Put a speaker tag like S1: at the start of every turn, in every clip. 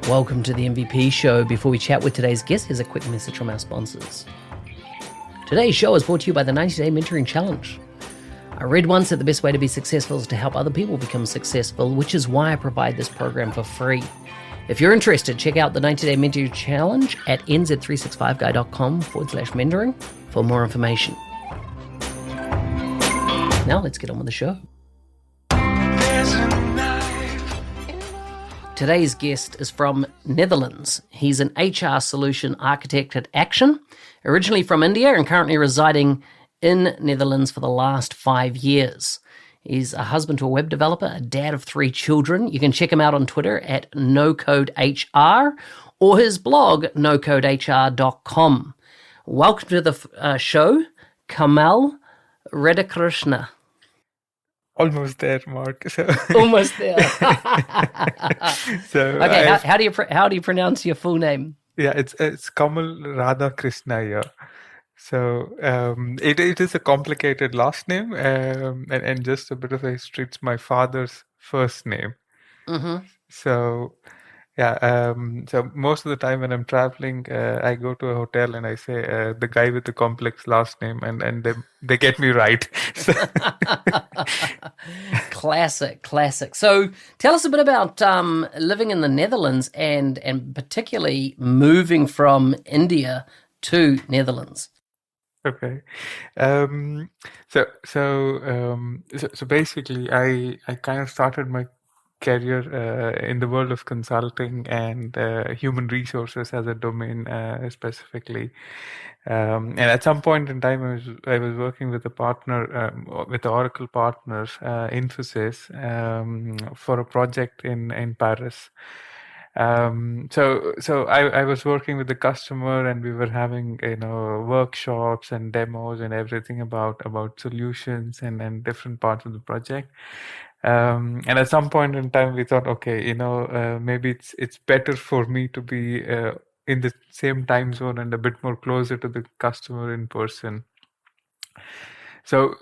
S1: Welcome to the MVP Show. Before we chat with today's guest, here's a quick message from our sponsors. Today's show is brought to you by the 90-Day Mentoring Challenge. I read once that the best way to be successful is to help other people become successful, which is why I provide this program for free. If you're interested, check out the 90-Day Mentoring Challenge at nz365guy.com/mentoring for more information. Now let's get on with the show. Today's guest is from Netherlands. He's an HR solution architect at Action, originally from India and currently residing in Netherlands for the last 5 years. He's a husband to a web developer, a dad of 3 children. You can check him out on Twitter at NoCodeHR or his blog, nocodehr.com. Welcome to the show, Kamal Radhakrishnaiah.
S2: Almost there, Mark.
S1: Almost there.
S2: Okay,
S1: how do you pronounce your full name?
S2: Yeah, it's Kamal Radhakrishnaiah. So it is a complicated last name, and just a bit of a history. It's my father's first name.
S1: Mm-hmm.
S2: So yeah, so most of the time when I'm traveling, I go to a hotel and I say the guy with the complex last name, and they get me right.
S1: Classic. So tell us a bit about living in the Netherlands and particularly moving from India to Netherlands.
S2: Okay, so basically, I kind of started my career in the world of consulting and human resources as a domain specifically. And at some point in time, I was working with a partner, with the Oracle partners, Infosys, for a project in Paris. So I was working with the customer, and we were having workshops and demos and everything about solutions and different parts of the project. And at some point in time, we thought, okay, maybe it's better for me to be in the same time zone and a bit more closer to the customer in person. So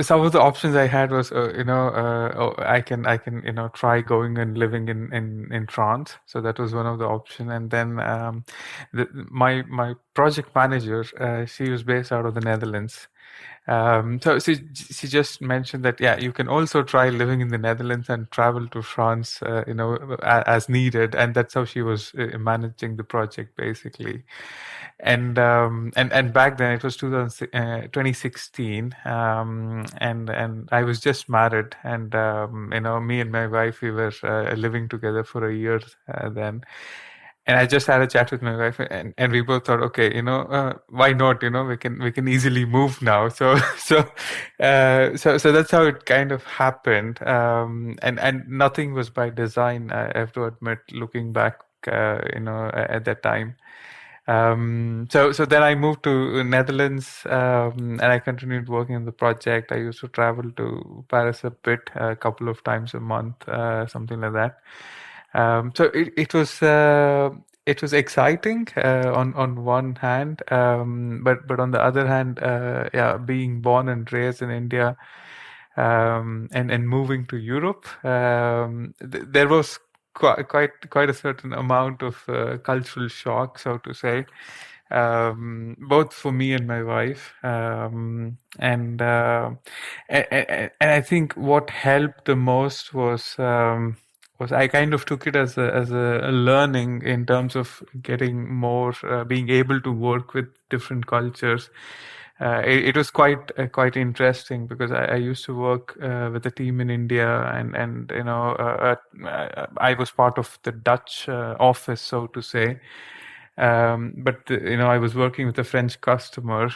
S2: some of the options I had was I can try going and living in France. So that was one of the options. And then my project manager, she was based out of the Netherlands. So she just mentioned that you can also try living in the Netherlands and travel to France as needed, and that's how she was managing the project basically. And back then it was 2016, and I was just married, and me and my wife, we were living together for a year then. And I just had a chat with my wife, and we both thought, okay, why not? We can easily move now. So that's how it kind of happened. And nothing was by design. I have to admit, looking back, at that time. So then I moved to Netherlands, and I continued working on the project. I used to travel to Paris a bit, a couple of times a month, something like that. So it was exciting on one hand, but on the other hand, being born and raised in India, and moving to Europe, there was quite a certain amount of cultural shock, so to say, both for me and my wife, and I think what helped the most was I kind of took it as a learning in terms of getting more, being able to work with different cultures. It was quite interesting because I used to work with a team in India, and I was part of the Dutch office, so to say. But I was working with a French customer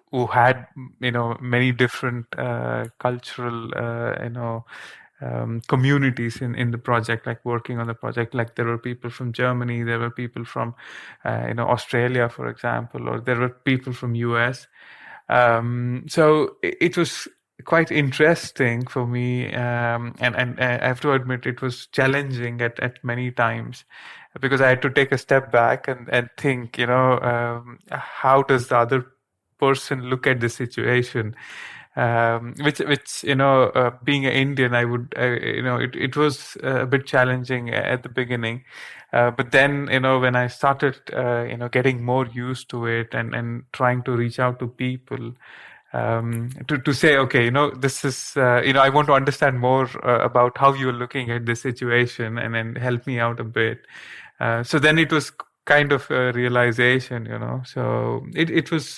S2: who had many different cultural communities in the project, like working on the project. Like there were people from Germany, there were people from Australia, for example, or there were people from US. So it was quite interesting for me, and I have to admit it was challenging at many times, because I had to take a step back and think, how does the other person look at the situation? which being an Indian, I would it was a bit challenging at the beginning, but then when I started getting more used to it and trying to reach out to people, to say, okay, this is, I want to understand more about how you're looking at this situation, and then help me out a bit. So then it was kind of a realization, so it was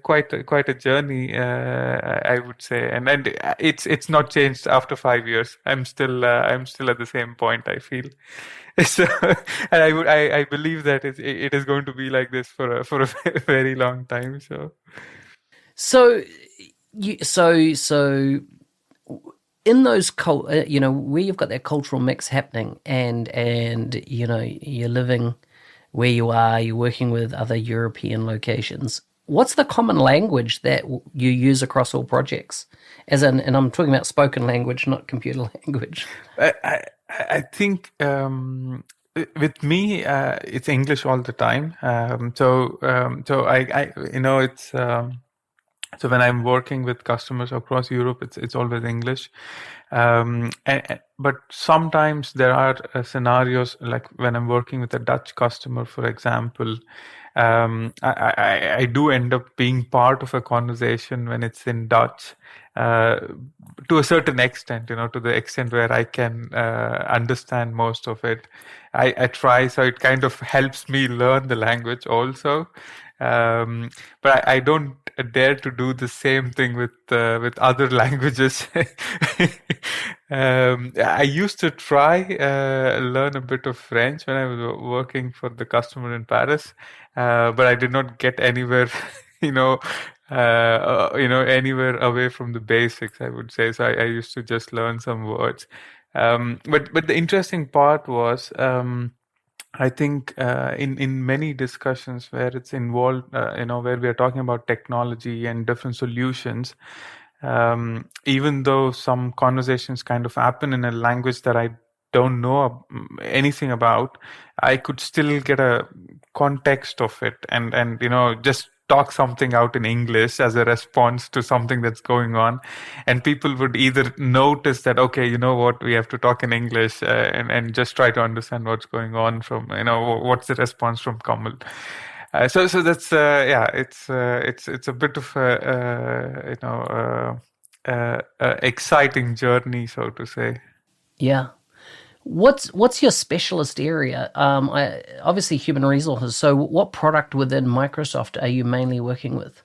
S2: quite a journey, I would say, and it's not changed after 5 years. I'm still at the same point, I feel. So, and I believe that it is going to be like this for a very long time.
S1: So in those where you've got that cultural mix happening, and you're living where you are, you're working with other European locations. What's the common language that you use across all projects? And I'm talking about spoken language, not computer language.
S2: I think with me, it's English all the time. So I it's. So when I'm working with customers across Europe, it's always English. But sometimes there are scenarios, like when I'm working with a Dutch customer, for example, I do end up being part of a conversation when it's in Dutch, to a certain extent, to the extent where I can understand most of it. I try, so it kind of helps me learn the language also. But I don't dare to do the same thing with other languages. I used to try learn a bit of French when I was working for the customer in Paris, but I did not get anywhere, anywhere away from the basics, I would say. So I used to just learn some words. But the interesting part was, I think in many discussions where it's involved, where we are talking about technology and different solutions, even though some conversations kind of happen in a language that I don't know anything about, I could still get a context of it, and just talk something out in English as a response to something that's going on, and people would either notice that, okay, you know what, we have to talk in English, and just try to understand what's going on from, what's the response from Kamal. So that's it's a bit of a exciting journey, so to say.
S1: Yeah. What's your specialist area? Obviously human resources. So what product within Microsoft are you mainly working with?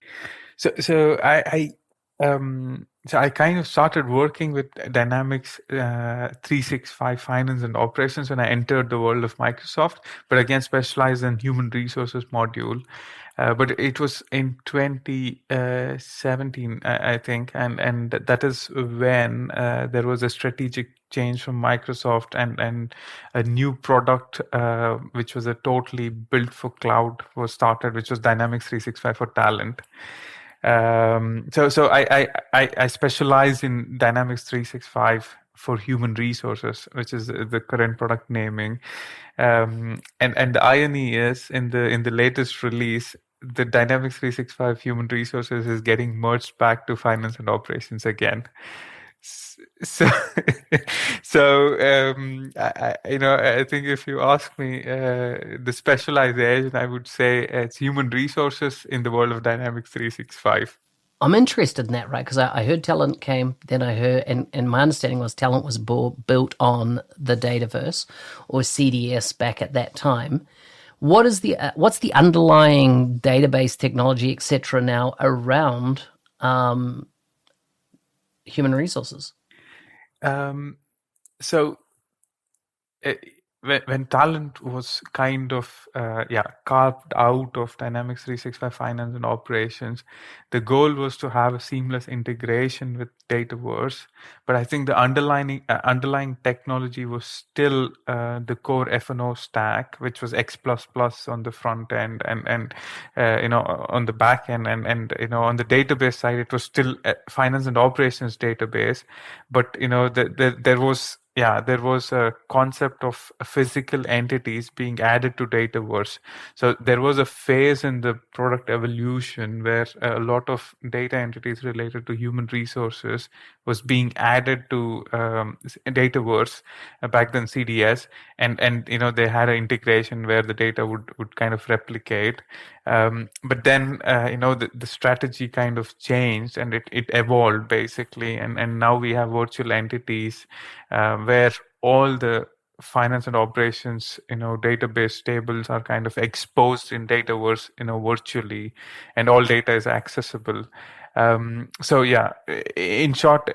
S2: So I kind of started working with Dynamics 365 Finance and Operations when I entered the world of Microsoft, but again specialized in human resources module. But it was in 2017, I think, and that is when there was a strategic change from Microsoft, and a new product which was a totally built for cloud was started, which was Dynamics 365 for Talent. So I specialize in Dynamics 365 for human resources, which is the current product naming. And the irony is, in the latest release, the Dynamics 365 human resources is getting merged back to finance and operations again. So, I think if you ask me the specialization, I would say it's human resources in the world of Dynamics 365.
S1: I'm interested in that, right? Because I heard Talent came, then I heard, and my understanding was Talent was built on the Dataverse or CDS back at that time. What's the underlying database technology, etc., now around human resources?
S2: So when Talent was kind of carved out of Dynamics 365 Finance and Operations, the goal was to have a seamless integration with Dataverse. But I think the underlying technology was still the core F&O stack, which was X++ on the front end, and on the back end, and on the database side, it was still Finance and Operations database. But there was there was a concept of physical entities being added to Dataverse. So there was a phase in the product evolution where a lot of data entities related to human resources was being added to Dataverse, back then CDS, and they had an integration where the data would kind of replicate. But then the strategy kind of changed, and it evolved basically, and now we have virtual entities where all the finance and operations database tables are kind of exposed in Dataverse virtually, and all data is accessible. So yeah, in short,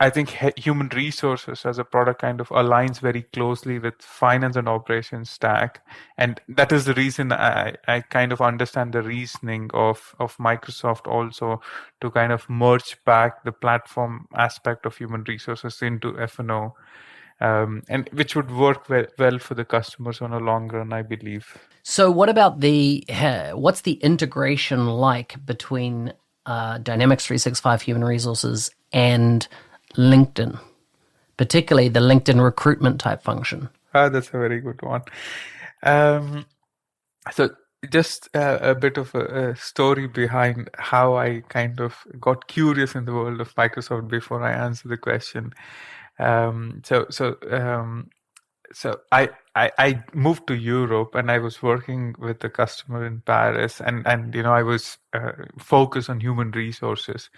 S2: I think human resources as a product kind of aligns very closely with finance and operations stack. And that is the reason I kind of understand the reasoning of Microsoft also to kind of merge back the platform aspect of human resources into F&O, and which would work well for the customers on a long run, I believe.
S1: So what about what's the integration like between Dynamics 365 Human Resources and LinkedIn, particularly the LinkedIn recruitment type function?
S2: That's a very good one. So just a bit of a story behind how I kind of got curious in the world of Microsoft before I answer the question. So I moved to Europe, and I was working with a customer in Paris, and I was focused on human resources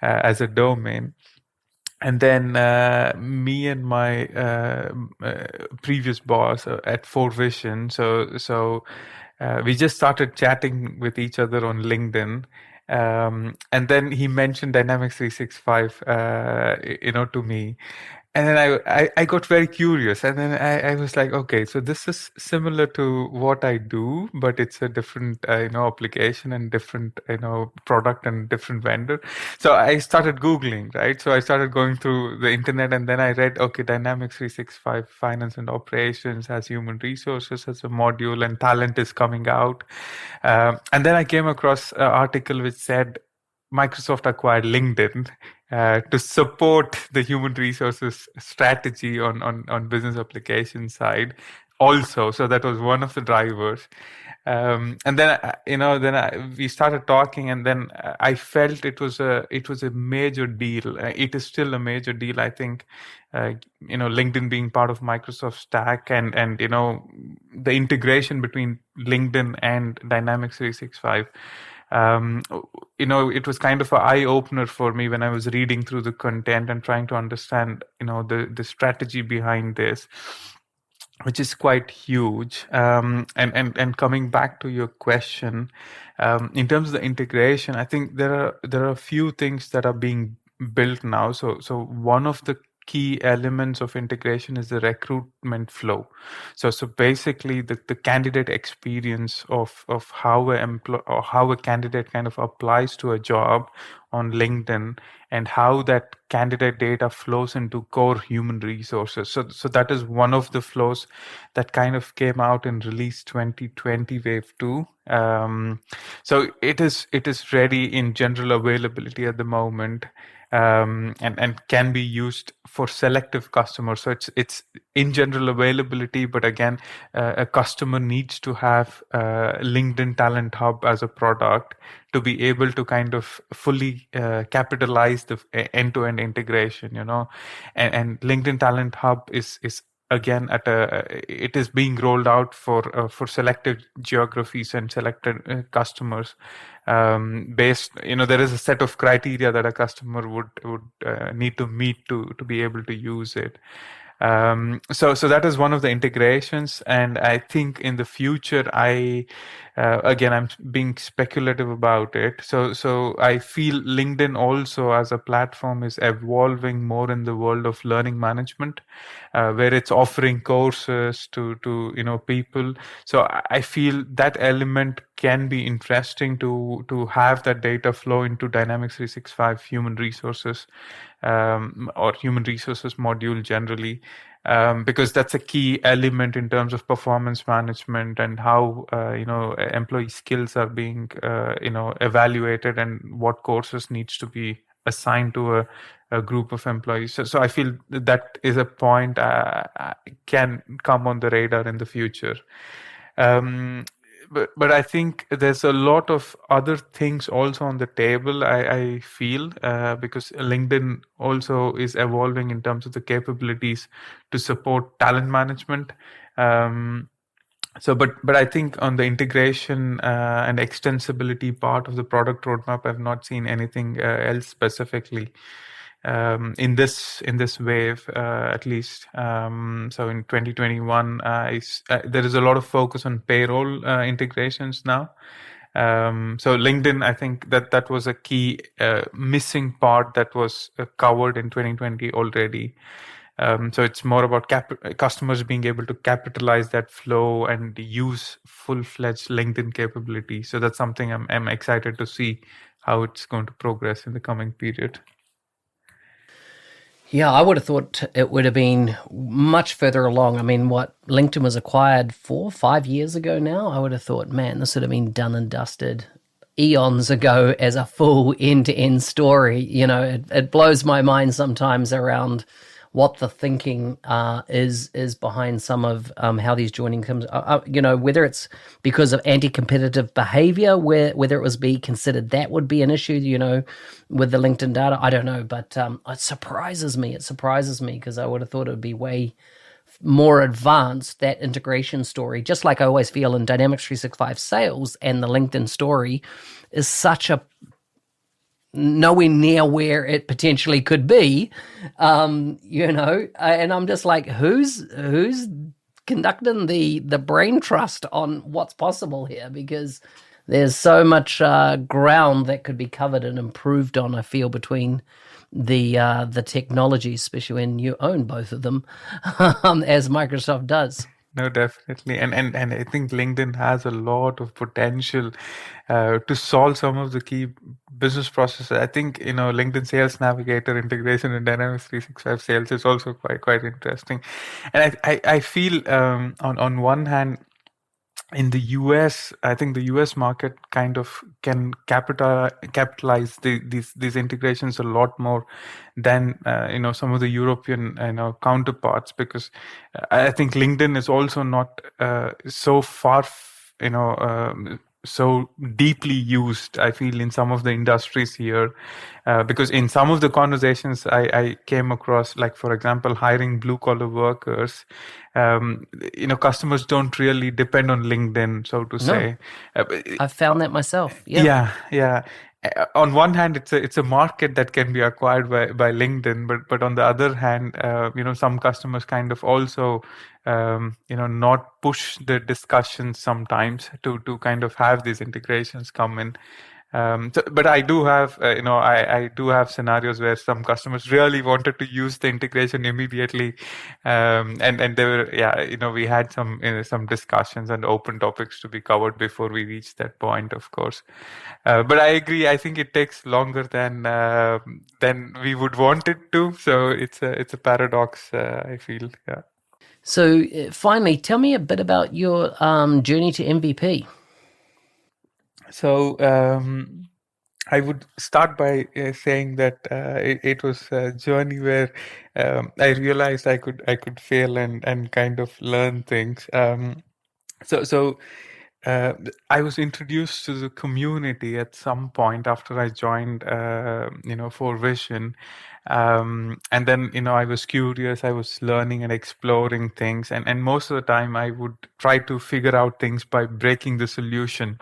S2: as a domain. And then me and my previous boss at Four Vision, so we just started chatting with each other on LinkedIn. And then he mentioned Dynamics 365, to me. And then I got very curious, and then I was like, okay, so this is similar to what I do, but it's a different, application and different, product and different vendor. So I started Googling, right? So I started going through the internet, and then I read, okay, Dynamics 365 Finance and Operations has human resources as a module, and talent is coming out. And then I came across an article which said Microsoft acquired LinkedIn to support the human resources strategy on business application side also. So that was one of the drivers. And then we started talking, and then I felt it was a major deal. It is still a major deal, I think. LinkedIn being part of Microsoft stack, and the integration between LinkedIn and Dynamics 365. It was kind of an eye opener for me when I was reading through the content and trying to understand, the strategy behind this, which is quite huge. And coming back to your question, in terms of the integration, I think there are a few things that are being built now. So one of the key elements of integration is the recruitment flow. So basically the candidate experience of how a candidate kind of applies to a job on LinkedIn, and how that candidate data flows into core human resources. So that is one of the flows that kind of came out in release 2020 wave 2. So it is ready in general availability at the moment. And can be used for selective customers. So it's in general availability, but again, a customer needs to have LinkedIn Talent Hub as a product to be able to kind of fully capitalize the end-to-end integration, and LinkedIn Talent Hub is again it is being rolled out for selected geographies and selected customers, based, there is a set of criteria that a customer would need to meet to be able to use it. So that is one of the integrations, and I think in the future, again, I'm being speculative about it. So I feel LinkedIn also as a platform is evolving more in the world of learning management, where it's offering courses to people. So I feel that element can be interesting to have that data flow into Dynamics 365 human resources, or human resources module generally, because that's a key element in terms of performance management and how employee skills are being evaluated, and what courses needs to be assigned to group of employees. So I feel that is a point can come on the radar in the future. But I think there's a lot of other things also on the table, I feel, because LinkedIn also is evolving in terms of the capabilities to support talent management. But I think on the integration and extensibility part of the product roadmap, I've not seen anything else specifically in this wave, at least. So in 2021, there is a lot of focus on payroll integrations now. So LinkedIn, I think that was a key missing part that was covered in 2020 already. So it's more about customers being able to capitalize that flow and use full-fledged LinkedIn capability. So that's something I'm excited to see how it's going to progress in the coming period.
S1: Yeah, I would have thought it would have been much further along. I mean, what LinkedIn was acquired 5 years ago now, I would have thought, man, this would have been done and dusted eons ago as a full end-to-end story. You know, it blows my mind sometimes around what the thinking is behind some of how these joining comes. You know, whether it's because of anti-competitive behavior, whether it was be considered that would be an issue, you know, with the LinkedIn data, I don't know. But it surprises me. It surprises me because I would have thought it would be way more advanced, that integration story. Just like I always feel in Dynamics 365 sales, and the LinkedIn story is such a nowhere near where it potentially could be, you know, and I'm just like, who's conducting the brain trust on what's possible here? Because there's so much ground that could be covered and improved on, I feel, between the technologies, especially when you own both of them, as Microsoft does.
S2: No, definitely. And I think LinkedIn has a lot of potential to solve some of the key business processes. I think, you know, LinkedIn Sales Navigator integration in Dynamics 365 sales is also quite interesting. And I feel on one hand, in the US, I think the US market kind of can capitalize these integrations a lot more than you know, some of the European, you know, counterparts, because I think LinkedIn is also not so far, you know, so deeply used, I feel, in some of the industries here, because in some of the conversations I came across, like, for example, hiring blue collar workers, you know, customers don't really depend on LinkedIn, so to say.
S1: I've found that myself. Yeah.
S2: Yeah. On one hand, it's a market that can be acquired by LinkedIn, but on the other hand, you know, some customers kind of also you know, not push the discussions sometimes to kind of have these integrations come in. But I do have, you know, I do have scenarios where some customers really wanted to use the integration immediately, and they were, yeah, you know, we had some, you know, some discussions and open topics to be covered before we reached that point, of course. But I agree. I think it takes longer than we would want it to. So it's a paradox, I feel. Yeah.
S1: So finally, tell me a bit about your journey to MVP.
S2: So I would start by saying that it was a journey where I realized I could fail and kind of learn things. So I was introduced to the community at some point after I joined, you know, For Vision. And then, you know, I was curious, I was learning and exploring things. And most of the time I would try to figure out things by breaking the solution.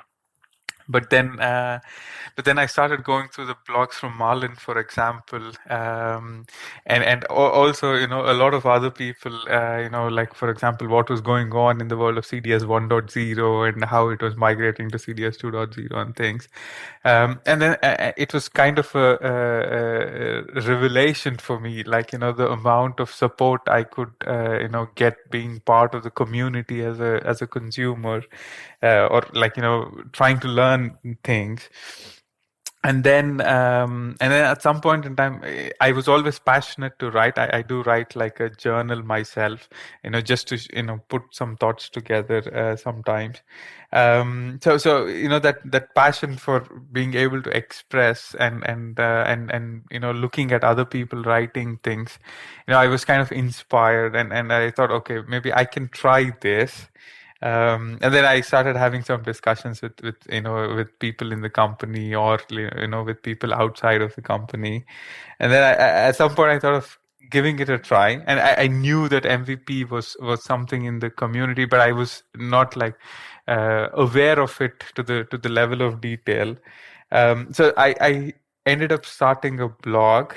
S2: But then I started going through the blogs from Marlin, for example, and also, you know, a lot of other people, you know, like, for example, what was going on in the world of CDS 1.0 and how it was migrating to CDS 2.0 and things. And then it was kind of a revelation for me, like, you know, the amount of support I could, you know, get being part of the community as a consumer, or, like, you know, trying to learn things. and then at some point in time, I was always passionate to write. I do write like a journal myself, just to put some thoughts together sometimes. So that passion for being able to express and looking at other people writing things, I was kind of inspired, and I thought, okay, maybe I can try this. And then I started having some discussions with people in the company, or with people outside of the company. And then at some point I thought of giving it a try, and I knew that MVP was something in the community, but I was not like aware of it to the level of detail. So I ended up starting a blog,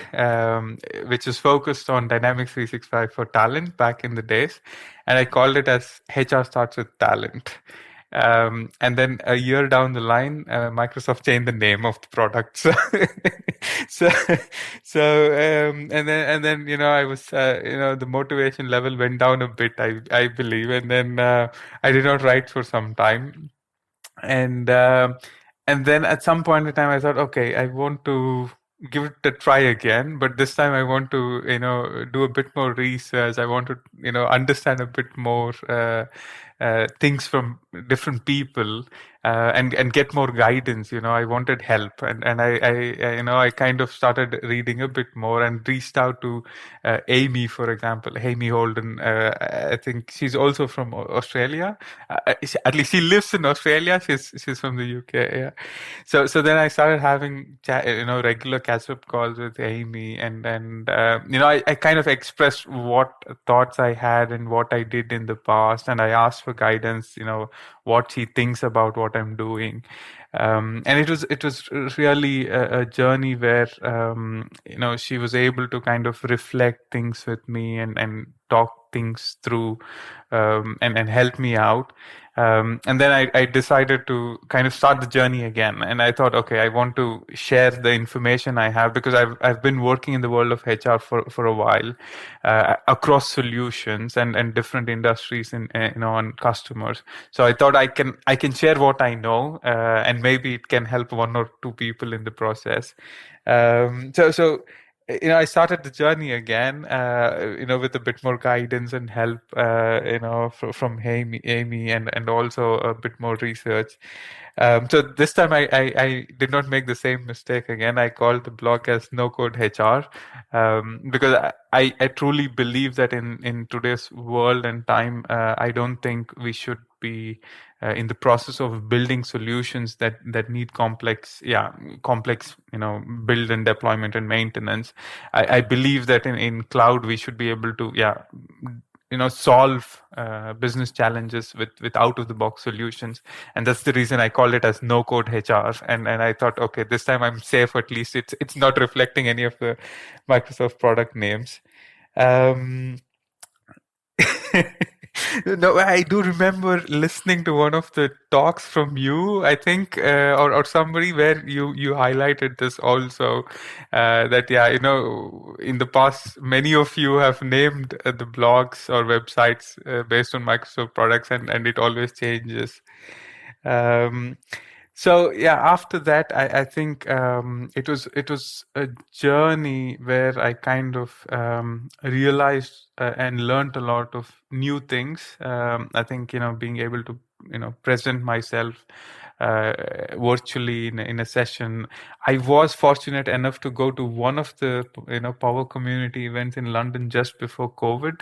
S2: which is focused on Dynamics 365 for talent back in the days, and I called it as HR Starts with Talent. And then a year down the line, Microsoft changed the name of the product. So, and then I was the motivation level went down a bit, I believe, and then I did not write for some time, and then at some point in time I thought, okay, I want to give it a try again, but this time I want to do a bit more research. I want to understand a bit more things from different people, and get more guidance. I wanted help, and I kind of started reading a bit more and reached out to Amy, for example, Amy Holden. I think she's also from Australia. At least she lives in Australia. She's from the UK. Yeah. So then I started having regular catch up calls with Amy, and I kind of expressed what thoughts I had and what I did in the past, and I asked for guidance. What she thinks about what I'm doing. And it was really a journey where she was able to kind of reflect things with me, and talk things through, and help me out. And then I decided to kind of start the journey again. And I thought, okay, I want to share the information I have, because I've been working in the world of HR for a while, across solutions and different industries and customers. So I thought I can share what I know, and maybe it can help one or two people in the process. So I started the journey again, with a bit more guidance and help, from Amy, and also a bit more research. So this time I did not make the same mistake again. I called the blog as No Code HR, because I truly believe that in today's world and time, I don't think we should be in the process of building solutions that need complex build and deployment and maintenance. I believe that in cloud we should be able to solve business challenges with out of the box solutions, and that's the reason I called it as No Code HR. And I thought, okay, this time I'm safe. At least it's not reflecting any of the Microsoft product names. No, I do remember listening to one of the talks from you, I think, or somebody, where you highlighted this also, that in the past many of you have named the blogs or websites based on Microsoft products, and it always changes. Um, so yeah, after that, I think it was a journey where I kind of realized and learned a lot of new things. I think being able to present myself virtually in a session. I was fortunate enough to go to one of the Power Community events in London just before COVID.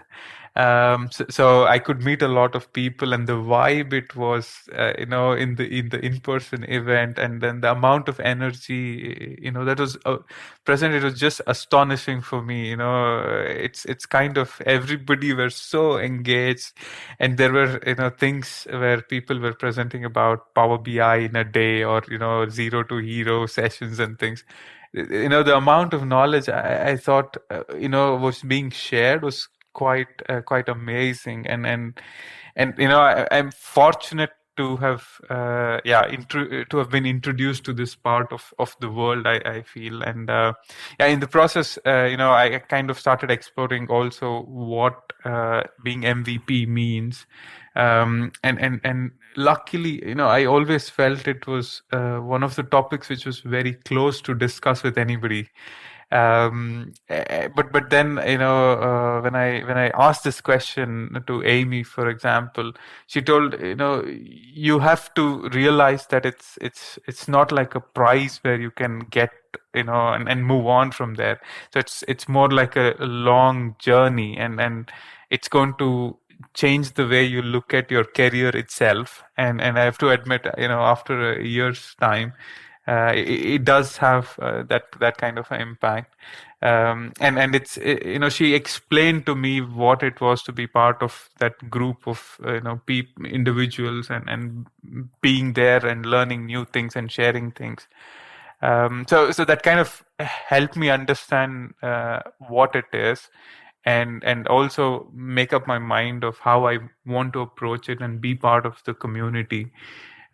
S2: So I could meet a lot of people, and the vibe it was, in the in-person event, and then the amount of energy, that was present. It was just astonishing for me. It's kind of everybody were so engaged, and there were things where people were presenting about Power BI in a day, or zero to hero sessions and things. The amount of knowledge I thought was being shared was quite amazing, and I'm fortunate to have to have been introduced to this part of the world, I feel. And in the process, I kind of started exploring also what being MVP means. And luckily, I always felt it was one of the topics which was very close to discuss with anybody. But then, when I asked this question to Amy, for example, she told, you have to realize that it's not like a prize where you can get, and move on from there. So it's more like a long journey, and it's going to change the way you look at your career itself. And I have to admit, after a year's time, it does have that kind of an impact. And it's, she explained to me what it was to be part of that group of individuals, and being there and learning new things and sharing things. So that kind of helped me understand what it is, and also make up my mind of how I want to approach it and be part of the community.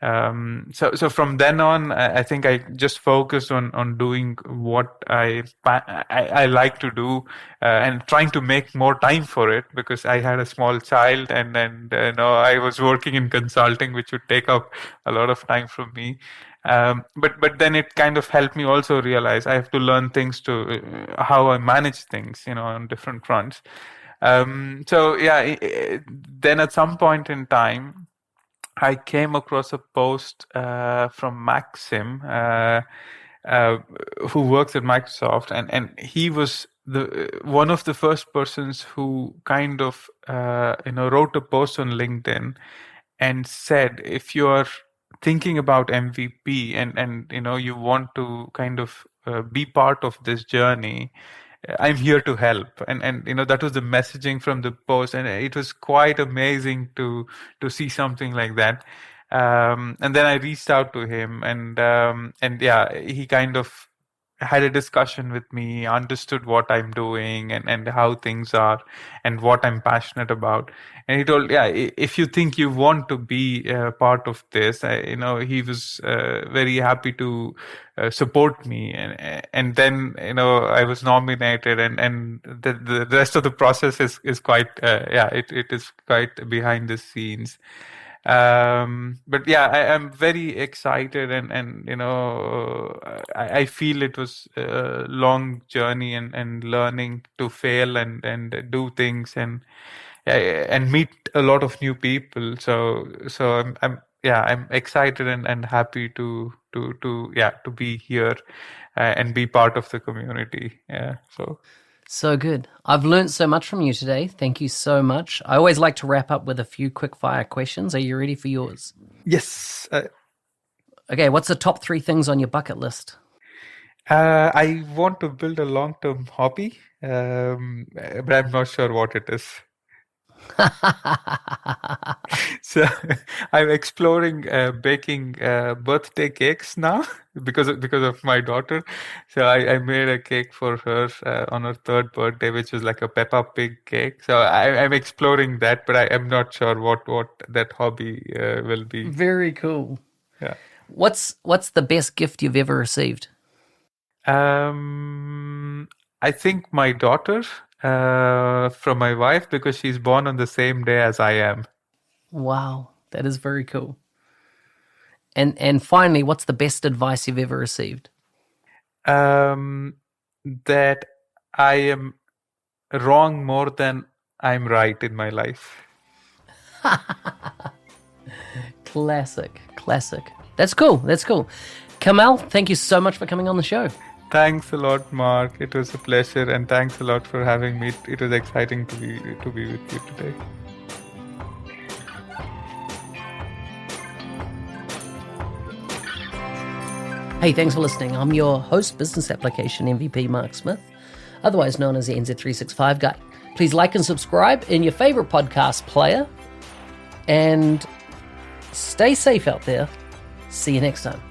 S2: So from then on, I think I just focused on doing what I like to do, and trying to make more time for it, because I had a small child, and I was working in consulting, which would take up a lot of time from me. But then it kind of helped me also realize I have to learn things to how I manage things, on different fronts. Then at some point in time, I came across a post from Maxim, who works at Microsoft, and he was one of the first persons who kind of wrote a post on LinkedIn and said, if you are thinking about MVP and you want to kind of be part of this journey, I'm here to help. And that was the messaging from the post, and it was quite amazing to see something like that. And then I reached out to him, and he kind of had a discussion with me, understood what I'm doing and how things are and what I'm passionate about. And he told, if you think you want to be part of this, he was very happy to support me. And then, I was nominated, and the rest of the process is quite, it is quite behind the scenes. But I'm very excited, and I feel it was a long journey, and learning to fail and do things and meet a lot of new people. So I'm excited and happy to be here and be part of the community.
S1: So good. I've learned so much from you today. Thank you so much. I always like to wrap up with a few quick fire questions. Are you ready for yours?
S2: Yes.
S1: Okay, what's the top 3 things on your bucket list?
S2: I want to build a long-term hobby, but I'm not sure what it is. So I'm exploring baking birthday cakes now because of my daughter. So I made a cake for her on her 3rd birthday, which was like a Peppa Pig cake. So I'm exploring that, but I am not sure what that hobby will be.
S1: Very cool.
S2: Yeah.
S1: What's the best gift you've ever received?
S2: I think my daughter, from my wife, because she's born on the same day as I am.
S1: Wow, that is very cool. And finally, what's the best advice you've ever received?
S2: That I am wrong more than I'm right in my life.
S1: Classic. That's cool. Kamal, thank you so much for coming on the show.
S2: Thanks a lot, Mark. It was a pleasure, and thanks a lot for having me. It was exciting to be with you today.
S1: Hey, thanks for listening. I'm your host, Business Application MVP Mark Smith, otherwise known as the NZ365 Guy. Please like and subscribe in your favorite podcast player, and stay safe out there. See you next time.